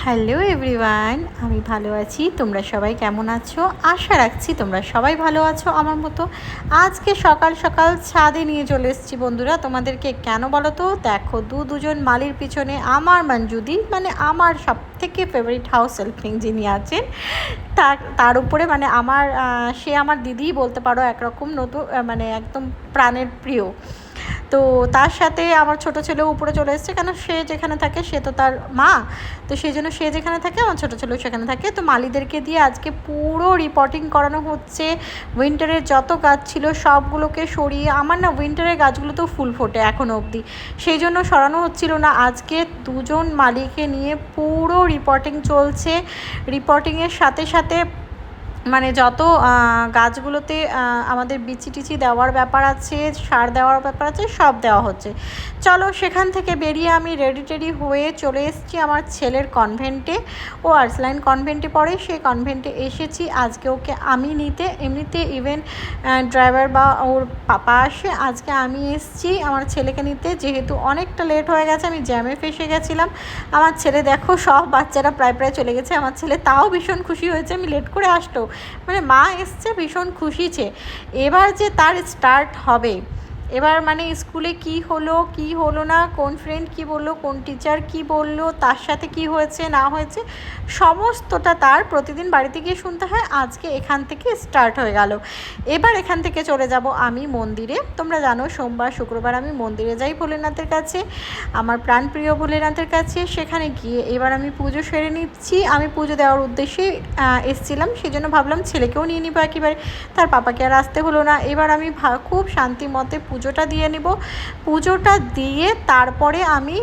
Hello everyone, আমি ভালো আছি। তোমরা সবাই কেমন আছো? আশা রাখছি তোমরা সবাই ভালো আছো আমার মতো। আজকে সকাল সকাল ছাদে নিয়ে চলে এসেছি বন্ধুরা তোমাদেরকে। কেন বলো তো? দেখো, দুজন মালির পিছনে আমার মঞ্জুদি, মানে আমার সব থেকে ফেভারিট হাউস হেল্পিং যিনি আছেন, তার উপরে মানে আমার সে আমার দিদিই বলতে পারো, একরকম নতুন মানে একদম প্রাণের প্রিয়। তো তার সাথে আমার ছোটো ছেলেও উপরে চলে এসেছে, কেন সে যেখানে থাকে সে তো তার মা, তো সেই জন্য সে যেখানে থাকে আমার ছোটো ছেলেও সেখানে থাকে। তো মালিদেরকে দিয়ে আজকে পুরো রিপোর্টিং করানো হচ্ছে। উইন্টারের যত গাছ ছিল সবগুলোকে সরিয়ে, আমার না উইন্টারের গাছগুলোতেও ফুল ফোটে এখনও অবধি, সেই জন্য সরানো হচ্ছিল না। আজকে দুজন মালিকে নিয়ে পুরো রিপোর্টিং চলছে। রিপোর্টিংয়ের সাথে সাথে মানে যত গাছগুলোতে আমাদের বিচি টিচি দেওয়ার ব্যাপার আছে, সার দেওয়ার ব্যাপার আছে, সব দেওয়া হচ্ছে। চলো, সেখান থেকে বেরিয়ে আমি রেডি হয়ে চলে এসেছি আমার ছেলের কনভেন্টে। ও আর্টসলাইন কনভেন্টে পড়ে, সেই কনভেন্টে এসেছি আজকে ওকে আমি নিতে। এমনিতে ইভেন ড্রাইভার বা ওর পাপা আসে, আজকে আমি এসেছি আমার ছেলেকে নিতে। যেহেতু অনেকটা লেট হয়ে গেছে, আমি জ্যামে ফেসে গেছিলাম। আমার ছেলে দেখো, সব বাচ্চারা প্রায় চলে গেছে, আমার ছেলে তাও ভীষণ খুশি হয়েছে আমি লেট করে আসলেও, মানে মা এসছে ভীষণ খুশিছে। এবার যে তার স্টার্ট হবে, এবার মানে স্কুলে কি হলো না, কোন ফ্রেন্ড কি বললো, কোন টিচার কি বললো, তার সাথে কি হয়েছে না হয়েছে, সমস্তটা তার প্রতিদিন বাড়িতে গিয়ে শুনতে হয়। আজকে এখান থেকে স্টার্ট হয়ে গেল। এবার এখান থেকে চলে যাব আমি মন্দিরে। তোমরা জানো সোমবার শুক্রবার আমি মন্দিরে যাই ভোলেনাথের কাছে, আমার প্রাণপ্রিয় ভোলেনাথের কাছে। সেখানে গিয়ে এবার আমি পুজো সেরে নিচ্ছি। আমি পুজো দেওয়ার উদ্দেশ্যে এসেছিলাম, সেই জন্য ভাবলাম ছেলেকেও নিয়ে নিবো একেবারে, তার পাপাকে আর আসতে হলো না। এবার আমি খুব শান্তি মতে পুজোটা দিয়ে নিব। পুজোটা দিয়ে তারপরে আমি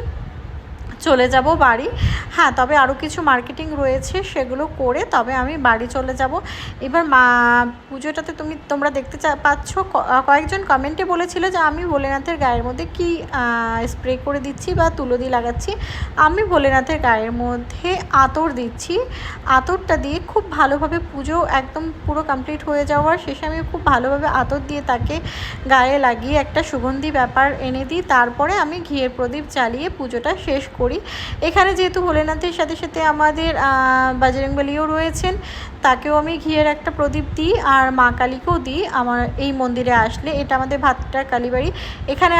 চলে যাব বাড়ি। হ্যাঁ, তবে আরও কিছু মার্কেটিং রয়েছে, সেগুলো করে তবে আমি বাড়ি চলে যাব। এবার পুজোটাতে তোমরা দেখতে পাচ্ছ, কয়েকজন কমেন্টে বলেছিল যে আমি ভোলেনাথের গায়ের মধ্যে কি স্প্রে করে দিচ্ছি বা তুলোদি লাগাচ্ছি। আমি ভোলেনাথের গায়ের মধ্যে আতর দিচ্ছি। আতরটা দিয়ে খুব ভালোভাবে পুজো একদম পুরো কমপ্লিট হয়ে যাওয়ার শেষে আমি খুব ভালোভাবে আতর দিয়ে তাকে গায়ে লাগিয়ে একটা সুগন্ধি ব্যাপার এনে দিই। তারপরে আমি ঘিয়ের প্রদীপ জ্বালিয়ে পুজোটা শেষ করি। এখানে যেহেতু ভোলেনাথের সাথে সাথে আমাদের বজরংবলীও রয়েছেন, তাকেও আমি ঘিয়ের একটা প্রদীপ দিই, আর মা কালীকেও দিই আমার এই মন্দিরে আসলে। এটা আমাদের ভাতটার কালীবাড়ি। এখানে